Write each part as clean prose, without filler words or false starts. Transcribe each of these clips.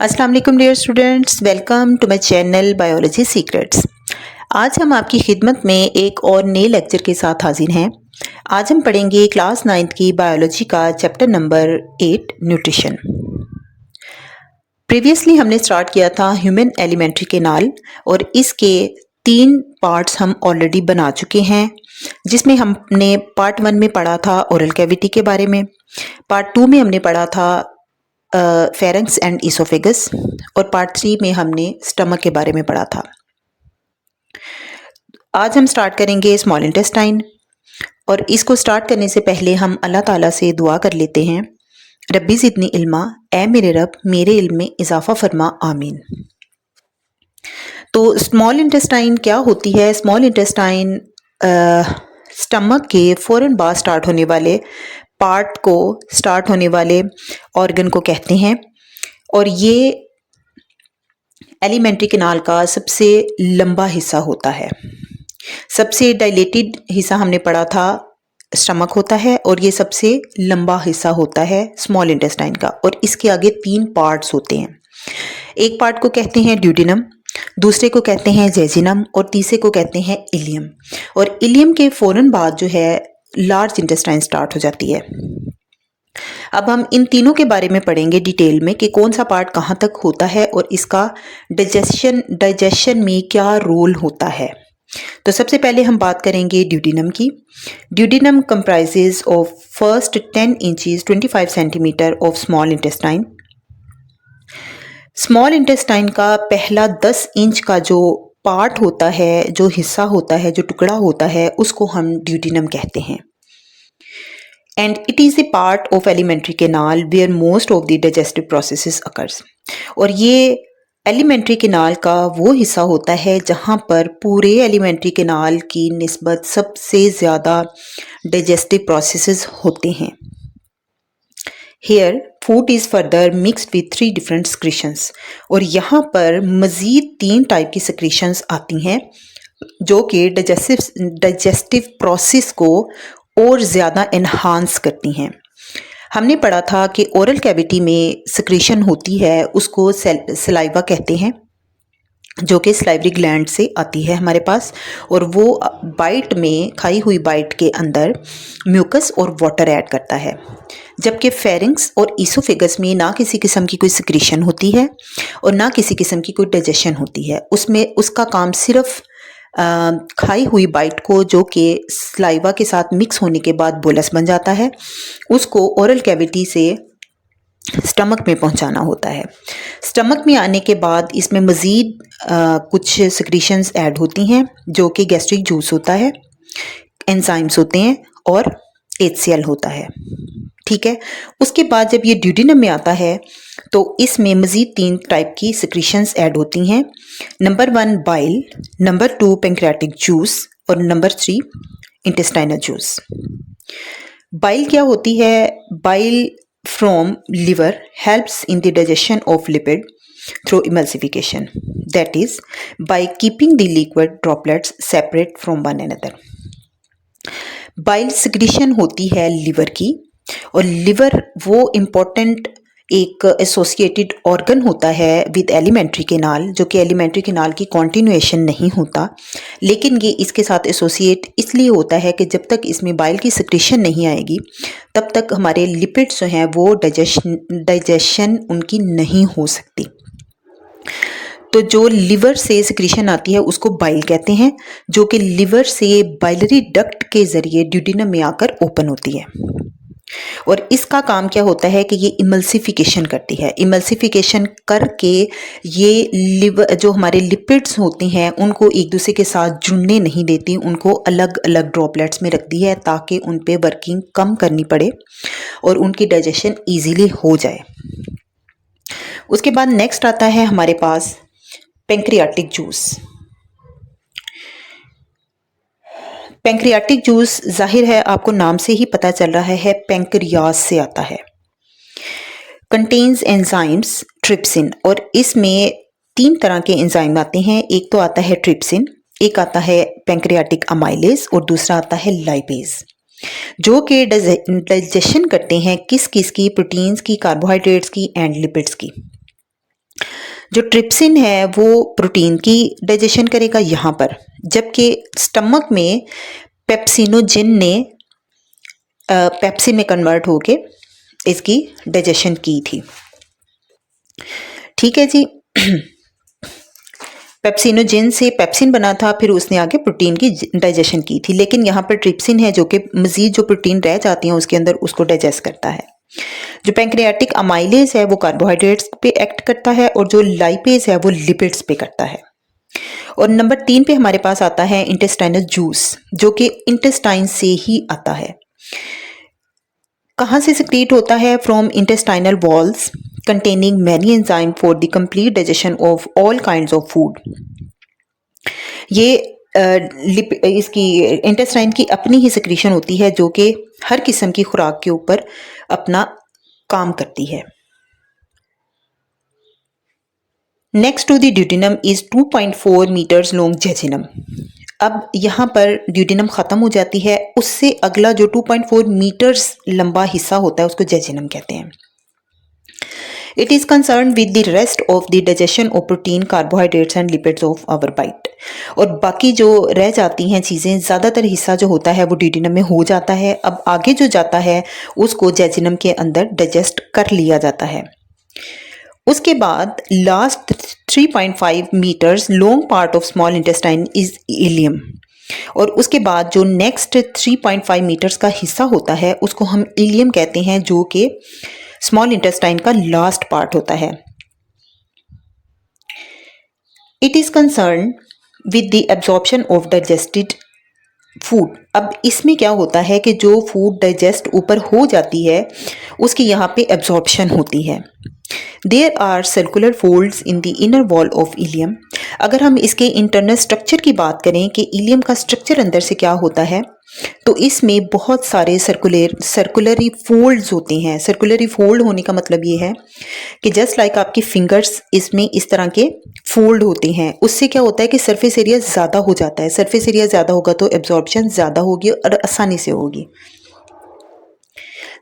अस्सलाम वालेकुम dear students, welcome to my channel biology secrets. आज हम आपकी खिदमत में एक और नए लेक्चर के साथ हाजिर हैं। आज हम पढ़ेंगे क्लास 9th की बायोलॉजी का चैप्टर नंबर 8 न्यूट्रिशन। प्रीवियसली हमने स्टार्ट किया था ह्यूमन एलिमेंट्री कैनाल और इसके 3 पार्ट्स हम ऑलरेडी बना चुके हैं, जिसमें हमने पार्ट 1 में पढ़ा था ओरल कैविटी के बारे में, पार्ट 2 में हमने पढ़ा था फेरेंक्स एंड इसोफेगस और पार्ट 3 में हमने स्टमक के बारे में पढ़ा था। आज हम स्टार्ट करेंगे स्मॉल इंटेस्टाइन और इसको स्टार्ट करने से पहले हम अल्लाह ताला से दुआ कर लेते हैं, रब्बी ज़िदनी इल्मा, ऐ मेरे रब मेरे इल्म में इजाफा फरमा, आमीन। तो स्मॉल इंटेस्टाइन क्या होती है? स्मॉल इंटेस्टाइन स्टमक के फ़ौरन बाद स्टार्ट होने वाले पार्ट को, स्टार्ट होने वाले ऑर्गन को कहते हैं और ये एलिमेंट्री कैनाल का सबसे लंबा हिस्सा होता है। सबसे डायलेटेड हिस्सा हमने पढ़ा था स्टमक होता है और ये सबसे लंबा हिस्सा होता है स्मॉल इंटेस्टाइन का, और इसके आगे 3 पार्ट्स होते हैं। एक पार्ट को कहते हैं ड्यूडेनम, दूसरे को कहते हैं जेजिनम और तीसरे को कहते हैं इलियम। और इलियम के फ़ौरन बाद जो है लार्ज इंटेस्टाइन स्टार्ट हो जाती है। अब हम इन तीनों के बारे में पढ़ेंगे डिटेल में कि कौन सा पार्ट कहाँ तक होता है और इसका डाइजेशन में क्या रोल होता है। तो सबसे पहले हम बात करेंगे ड्यूडेनम की। Duodenum comprises of first 10 inches 25 centimetre of small intestine. Small intestine का पहला 10 इंच का जो पार्ट होता है, जो हिस्सा होता है, जो टुकड़ा होता है, उसको हम ड्यूडेनम कहते हैं। And it is a part of alimentary canal where most of the digestive processes occurs. और ये एलिमेंट्री कैनाल का वो हिस्सा होता है जहाँ पर पूरे एलिमेंट्री कैनाल की निस्बत सबसे ज़्यादा डाइजेस्टिव प्रोसेसेस होते हैं। Here food is further mixed with 3 different secretions. और यहाँ पर मज़ीद 3 टाइप की सिक्रीशंस आती हैं जो कि डाइजेस्टिव प्रोसेस को और ज़्यादा एनहांस करती हैं। हमने पढ़ा था कि ओरल कैविटी में सिक्रीशन होती है, उसको सलाइवा कहते हैं, जो कि सलाइवरी ग्लैंड से आती है हमारे पास, और वो बाइट में, खाई हुई बाइट के अंदर म्यूकस और वाटर ऐड करता है। जबकि फेरिंक्स और ईसोफेगस में ना किसी किस्म की कोई सिक्रीशन होती है और ना किसी किस्म की कोई डाइजेशन होती है। उसमें उसका काम सिर्फ खाई हुई बाइट को, जो कि सलाइवा के साथ मिक्स होने के बाद बोलस बन जाता है, उसको ओरल कैविटी से स्टमक में पहुंचाना होता है। स्टमक में आने के बाद इसमें मज़ीद कुछ सिक्रीशंस ऐड होती हैं, जो कि गैस्ट्रिक जूस होता है, एंजाइम्स होते हैं और HCl होता है। ठीक है। उसके बाद जब ये ड्यूडेनम में आता है तो इसमें मज़ीद 3 टाइप की सिक्रीशंस ऐड होती हैं। Number 1 bile, number 2 pancreatic juice और नंबर 3 इंटेस्टाइनल जूस। बाइल क्या होती है? Bile from liver helps in the digestion of lipid through emulsification, that is by keeping the liquid droplets separate from one another. Bile secretion होती है liver की, और liver वो important एक associated organ होता है विद एलिमेंट्री कैनाल, जो कि एलिमेंट्री कैनाल की कॉन्टिन्यूएशन नहीं होता, लेकिन ये इसके साथ एसोसिएट इसलिए होता है कि जब तक इसमें बाइल की सिक्रीशन नहीं आएगी तब तक हमारे लिपिड्स जो हैं वो डाइजेशन उनकी नहीं हो सकती। तो जो लिवर से सिक्रीशन आती है उसको बाइल कहते हैं, जो कि लिवर से बाइलरी डक्ट के ज़रिए ड्यूडेनम में आकर ओपन होती है। और इसका काम क्या होता है कि ये इमल्सिफिकेशन करती है। इमल्सिफिकेशन करके ये लिवर, जो हमारे लिपिड्स होते हैं, उनको एक दूसरे के साथ जुड़ने नहीं देती, उनको अलग अलग ड्रॉपलेट्स में रखती है ताकि उन पे वर्किंग कम करनी पड़े और उनकी डाइजेशन ईजीली हो जाए। उसके बाद नेक्स्ट आता है हमारे पास पेंक्रियाटिक जूस। पेंक्रियाटिक जूस जाहिर है आपको नाम से ही पता चल रहा है पेंक्रियास से आता है। कंटेन्स एंजाइम्स ट्रिप्सिन, और इसमें 3 तरह के एंजाइम आते हैं। एक तो आता है ट्रिप्सिन, एक आता है पेंक्रियाटिक अमाइलेज और दूसरा आता है लाइपेज, जो कि डाइजेशन करते हैं किस किस की? प्रोटीन्स की, कार्बोहाइड्रेट्स की एंड लिपिड्स की। जो ट्रिप्सिन है वो प्रोटीन की डाइजेशन करेगा यहाँ पर, जबकि स्टमक में पेप्सिनोजिन ने पेप्सिन में कन्वर्ट होके इसकी डाइजेशन की थी। ठीक है जी। पेप्सिनोजिन से पेप्सिन बना था, फिर उसने आगे प्रोटीन की डाइजेशन की थी, लेकिन यहाँ पर ट्रिप्सिन है जो कि मजीद जो प्रोटीन रह जाती हैं उसके अंदर उसको डाइजेस्ट करता है। जो पैंक्रियाटिक अमाइलेज है वो कार्बोहाइड्रेट्स पे एक्ट करता है और जो लाइपेज है वो लिपिड्स पे करता है। और नंबर 3 पे हमारे पास आता है इंटेस्टाइनल जूस, जो कि इंटेस्टाइन से ही आता है। कहाँ से सिक्रीट होता है? From intestinal walls containing many enzyme for the complete digestion of all kinds of food। ये इसकी इंटेस्टाइन की अपनी ही सिक्रीशन होती है जो कि हर किस्म की खुराक के ऊपर अपना काम करती है। Next to the duodenum is 2.4 metres long jejunum. अब यहाँ पर ड्यूडेनम ख़त्म हो जाती है, उससे अगला जो 2.4 मीटर्स लंबा हिस्सा होता है उसको जेजिनम कहते हैं। It is concerned with the rest of the digestion of protein, carbohydrates and lipids of our bite। और बाकी जो रह जाती हैं चीज़ें, ज़्यादातर हिस्सा जो होता है वो ड्यूडेनम में हो जाता है। अब आगे जो जाता है उसको जेजिनम के अंदर डाइजेस्ट कर लिया जाता है। उसके बाद last 3.5 metres long part of small intestine is ileum. और उसके बाद जो नेक्स्ट 3.5 मीटर्स का हिस्सा होता है उसको हम इलियम कहते हैं, जो कि स्मॉल इंटेस्टाइन का लास्ट पार्ट होता है। It is concern with the absorption of digested food. अब इसमें क्या होता है कि जो फूड डाइजेस्ट ऊपर हो जाती है उसकी यहाँ पे एब्जॉर्प्शन होती है। There are circular folds in the inner wall of ileum. अगर हम इसके इंटरनल स्ट्रक्चर की बात करें कि इलियम का स्ट्रक्चर अंदर से क्या होता है, तो इसमें बहुत सारे सर्कुलरी फोल्ड्स होते हैं। सर्कुलरी फोल्ड होने का मतलब ये है कि जस्ट लाइक आपकी फिंगर्स, इसमें इस तरह के फोल्ड होते हैं। उससे क्या होता है कि सरफेस एरिया ज़्यादा हो जाता है। सरफेस एरिया ज़्यादा होगा तो एब्जॉर्प्शन ज़्यादा होगी और आसानी से होगी।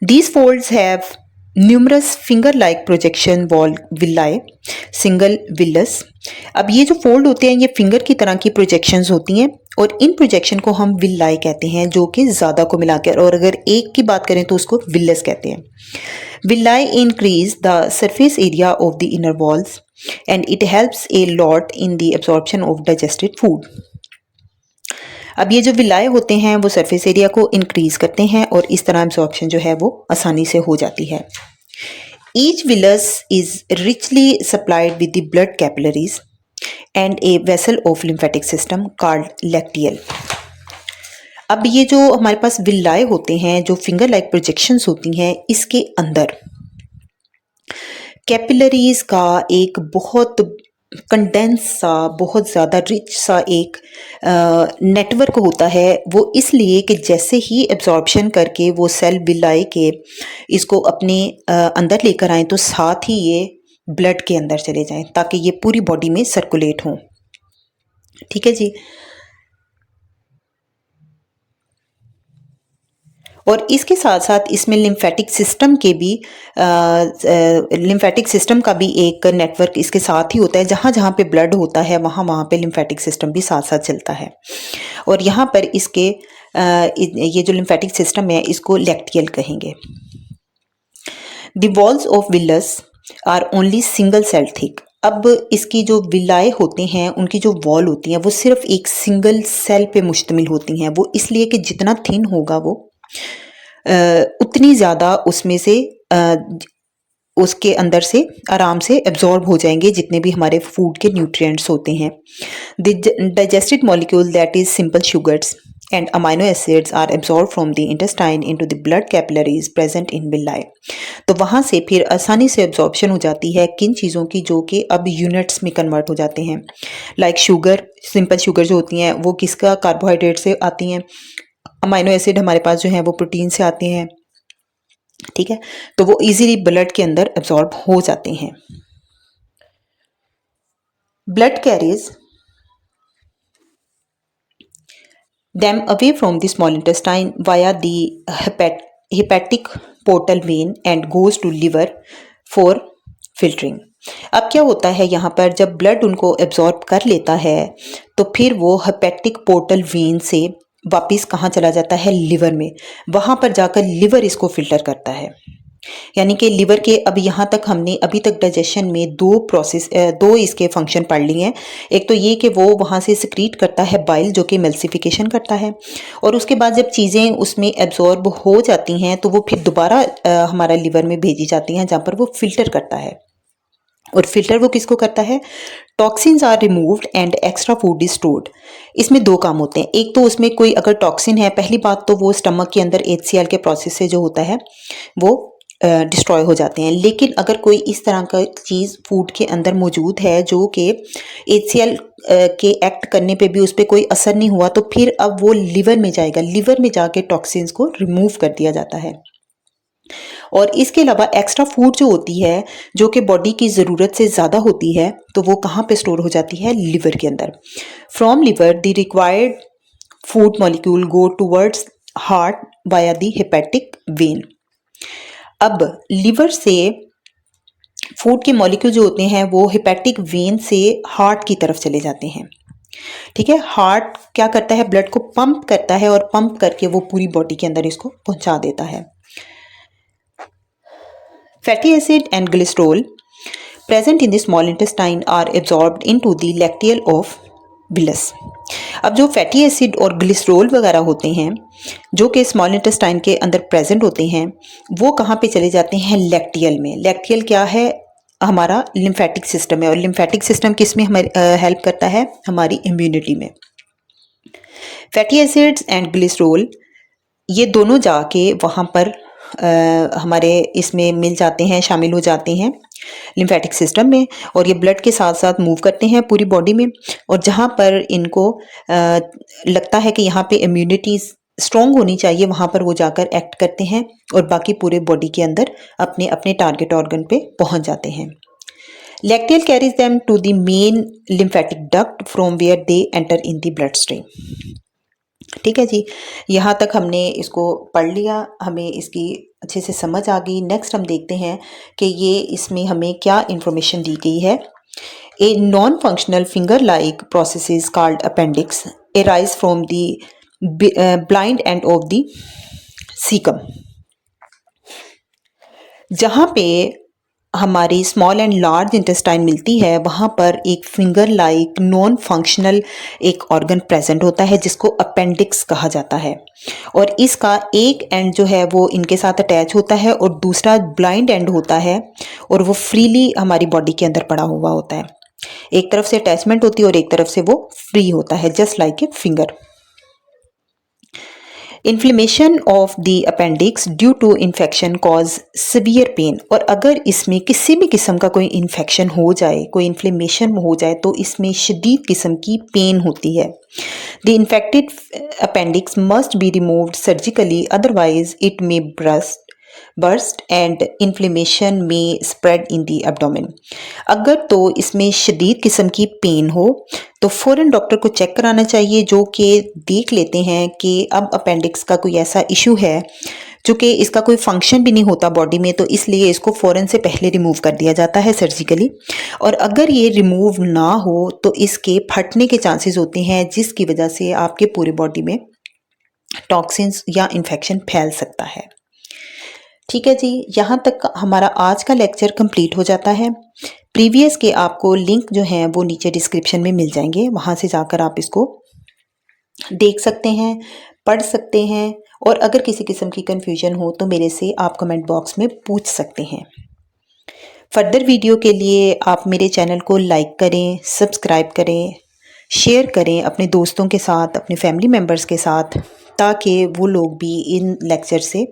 These folds have numerous finger-like projection wall villi, single villus। अब ये जो फोल्ड होते हैं ये फिंगर की तरह की प्रोजेक्शंस होती हैं और इन प्रोजेक्शन को हम विलाई कहते हैं, जो कि ज़्यादा को मिलाकर, और अगर एक की बात करें तो उसको विलस कहते हैं। Villi increase the surface area of the inner walls and it helps a lot in the absorption of digested food. अब ये जो विलाए होते हैं वो सरफेस एरिया को इंक्रीज करते हैं और इस तरह एब्जॉर्प्शन जो है वो आसानी से हो जाती है। Each villous is richly supplied with the blood capillaries and a vessel of lymphatic system called lacteal. अब ये जो हमारे पास विलाए होते हैं, जो फिंगर लाइक प्रोजेक्शंस होती हैं, इसके अंदर कैपिलरीज का एक बहुत कंडेंस सा, बहुत ज़्यादा रिच सा एक नेटवर्क होता है। वो इसलिए कि जैसे ही एब्जॉर्प्शन करके वो सेल विलाई के इसको अपने अंदर लेकर आएँ तो साथ ही ये ब्लड के अंदर चले जाएं ताकि ये पूरी बॉडी में सर्कुलेट हों। ठीक है जी। और इसके साथ साथ इसमें लिम्फेटिक सिस्टम के भी लिम्फेटिक सिस्टम का भी एक नेटवर्क इसके साथ ही होता है। जहाँ जहाँ पे ब्लड होता है वहाँ वहाँ पे लिम्फेटिक सिस्टम भी साथ साथ चलता है। और यहाँ पर इसके ये जो लिम्फेटिक सिस्टम है इसको लैक्टियल कहेंगे। The walls of villus are only single cell thick. अब इसकी जो विलाए होते हैं उनकी जो वॉल होती हैं वो सिर्फ एक सिंगल सेल पे मुश्तमिल होती हैं। वो इसलिए कि जितना थिन होगा वो उतनी ज़्यादा उसमें से उसके अंदर से आराम से एब्जॉर्ब हो जाएंगे जितने भी हमारे फूड के न्यूट्रिएंट्स होते हैं। The digested molecule that is simple sugars and amino acids are absorbed from the intestine into the blood capillaries present in villi। तो वहाँ से फिर आसानी से एब्जॉर्प्शन हो जाती है किन चीज़ों की, जो कि अब यूनिट्स में कन्वर्ट हो जाते हैं। लाइक शुगर, सिंपल शुगर जो होती हैं वो किसका, कार्बोहाइड्रेट से आती हैं। अमाइनो एसिड हमारे पास जो है वो प्रोटीन से आते हैं। ठीक है, तो वो इजीली ब्लड के अंदर एब्जॉर्ब हो जाते हैं। Blood carries them away from the small intestine via the hepatic portal vein and goes to liver for filtering। अब क्या होता है यहाँ पर, जब ब्लड उनको एब्जॉर्ब कर लेता है तो फिर वो हेपेटिक पोर्टल वेन से वापस कहाँ चला जाता है, लिवर में। वहाँ पर जाकर लिवर इसको फिल्टर करता है। यानी कि लिवर के, अब यहाँ तक हमने अभी तक डाइजेशन में दो इसके फंक्शन पढ़ लिए हैं। एक तो ये कि वो वहाँ से सिक्रीट करता है बाइल, जो कि एमल्सिफिकेशन करता है, और उसके बाद जब चीज़ें उसमें एब्जॉर्ब हो जाती हैं तो वो फिर दोबारा हमारा लिवर में भेजी जाती हैं, जहाँ पर वो फिल्टर करता है। और फिल्टर वो किसको करता है, toxins are removed and extra food is stored. इसमें दो काम होते हैं। एक तो उसमें कोई अगर टॉक्सिन है, पहली बात तो वो स्टमक के अंदर HCl के प्रोसेस से जो होता है वो डिस्ट्रॉय हो जाते हैं। लेकिन अगर कोई इस तरह का चीज़ फूड के अंदर मौजूद है जो कि HCl के एक्ट करने पे भी उस पर कोई असर नहीं हुआ, तो फिर अब वो लिवर में जाएगा, लिवर में जाके टॉक्सिन्स को रिमूव कर दिया जाता है। और इसके अलावा एक्स्ट्रा फूड जो होती है, जो कि बॉडी की ज़रूरत से ज़्यादा होती है, तो वो कहाँ पे स्टोर हो जाती है, लिवर के अंदर। From liver the required food molecule go towards heart via the hepatic when. अब लिवर से फूड के मॉलिक्यूल जो होते हैं वो हेपेटिक वेन से हार्ट की तरफ चले जाते हैं। ठीक है, हार्ट क्या करता है, ब्लड को पंप करता है और पंप करके वो पूरी बॉडी के अंदर इसको पहुंचा देता है। Fatty acid and glycerol present in the small intestine are absorbed into the lacteal of villus। अब जो फैटी एसिड और ग्लिसरॉल वगैरह होते हैं जो कि स्मॉल इंटेस्टाइन के अंदर प्रेजेंट होते हैं, वो कहाँ पे चले जाते हैं, लैक्टियल में। लैक्टियल क्या है, हमारा लिम्फेटिक सिस्टम है, और लिम्फेटिक सिस्टम किस में हमारी हेल्प करता है, हमारी इम्यूनिटी में। फैटी एसिड्स एंड ग्लिसरॉल ये दोनों जाके वहाँ पर हमारे इसमें मिल जाते हैं, शामिल हो जाते हैं लिम्फेटिक सिस्टम में, और ये ब्लड के साथ साथ मूव करते हैं पूरी बॉडी में। और जहाँ पर इनको लगता है कि यहाँ पे इम्यूनिटी स्ट्रॉन्ग होनी चाहिए, वहाँ पर वो जाकर एक्ट करते हैं और बाकी पूरे बॉडी के अंदर अपने अपने टारगेट ऑर्गन पे पहुँच जाते हैं। Lacteal carries them to the main lymphatic duct from where they enter in the blood stream. ठीक है जी, यहाँ तक हमने इसको पढ़ लिया, हमें इसकी अच्छे से समझ आ गई। नेक्स्ट हम देखते हैं कि ये इसमें हमें क्या इंफॉर्मेशन दी गई है। A non functional finger like processes called appendix arise from the blind end of the caecum. जहाँ पे हमारी स्मॉल एंड लार्ज इंटेस्टाइन मिलती है, वहाँ पर एक फिंगर लाइक नॉन फंक्शनल एक ऑर्गन प्रेजेंट होता है जिसको अपेंडिक्स कहा जाता है, और इसका एक एंड जो है वो इनके साथ अटैच होता है और दूसरा ब्लाइंड एंड होता है, और वो फ्रीली हमारी बॉडी के अंदर पड़ा हुआ होता है। एक तरफ से अटैचमेंट होती है और एक तरफ से वो फ्री होता है, just like a finger. Inflammation of the appendix due to infection cause severe pain. और अगर इसमें किसी भी किस्म का कोई इन्फेक्शन हो जाए, कोई इन्फ्लेमेशन हो जाए, तो इसमें शदीद किस्म की पेन होती है। The infected appendix must be removed surgically, otherwise it may burst and inflammation में स्प्रेड इन दी एब्डोमेन। अगर तो इसमें शदीद किस्म की पेन हो तो फ़ौरन डॉक्टर को चेक कराना चाहिए, जो कि देख लेते हैं कि अब अपेंडिक्स का कोई ऐसा इशू है चूँकि इसका कोई फंक्शन भी नहीं होता बॉडी में, तो इसलिए इसको फ़ौरन से पहले रिमूव कर दिया जाता है सर्जिकली। और अगर ये रिमूव ना हो तो इसके फटने के चांसेस होते हैं, जिसकी वजह से आपके पूरे बॉडी में टॉक्सिन्स या इन्फेक्शन फैल सकता है। ठीक है जी, यहाँ तक हमारा आज का लेक्चर कंप्लीट हो जाता है। प्रीवियस के आपको लिंक जो हैं वो नीचे डिस्क्रिप्शन में मिल जाएंगे, वहाँ से जाकर आप इसको देख सकते हैं, पढ़ सकते हैं, और अगर किसी किस्म की कन्फ्यूजन हो तो मेरे से आप कमेंट बॉक्स में पूछ सकते हैं। फर्दर वीडियो के लिए आप मेरे चैनल को लाइक करें, सब्सक्राइब करें, शेयर करें अपने दोस्तों के साथ, अपने फैमिली मेम्बर्स के साथ, ताकि वो लोग भी इन लेक्चर से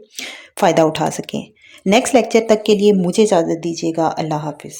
फ़ायदा उठा सकें। नेक्स्ट लेक्चर तक के लिए मुझे इजाज़त दीजिएगा। अल्लाह हाफ़िज़।